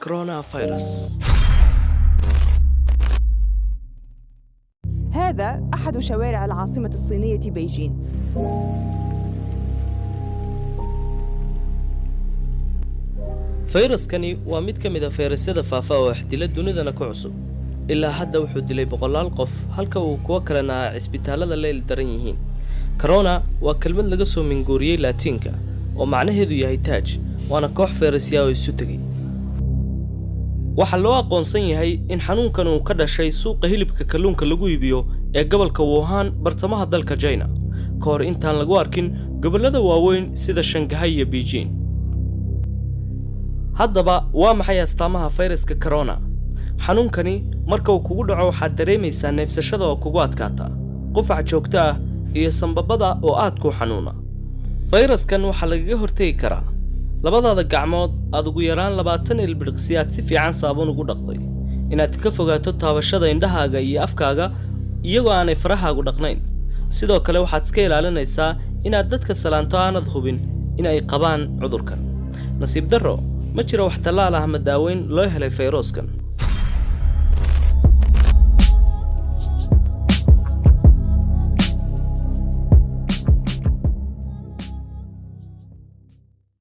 كورونا فيروس. هذا أحد شوارع العاصمة الصينية بيجين. فيروسكani waa mid ka mid ah fayrasyada faafa oo xidila dunidana ku cusub. ilaa hadda wuxuu dilay boqolaal qof halka uu kuwa kalena cisbitaalada leel daran yihiin. Corona waa kelmad laga soo minguuriyay Laatiinka oo macnaheedu yahay taaj, waana koox fayrasya oo isu tagay. waxaa loo aqoonsan yahay in xanuunkan uu ka dhashay suuqa hilibka kalluunka lagu iibiyo ee gobolka Wuhan bartamaha dalka China, ka hor intaan lagu arkin gobollada waaweyn sida Shanghai iyo Beijing. haddaba waa maxay astaamaha fayraska corona? xanuunkani marka uu kugu dhaco waxaad dareemaysaa neefsashada oo kugu adkaata, qufac joogto ah iyo sanbabada oo aad ku xanuuna. fayraskan waxaa lagaga hortagi karaa labadaada gacmood aad ugu yaraan 20 ilbiriqsi aad si fiican saabuun ugu dhaqday, inaad ka fogaato taabashada indhahaaga iyo afkaaga iyagoo aanay farahaagu dhaqnayn. sidoo kale waxaad iska ilaalinaysaa inaad dadka salaanto aanad hubin in ay qabaan cudurkan. nasiib darro ma jiro wax tallaal ah ama daaweyn loo helay fayraskan.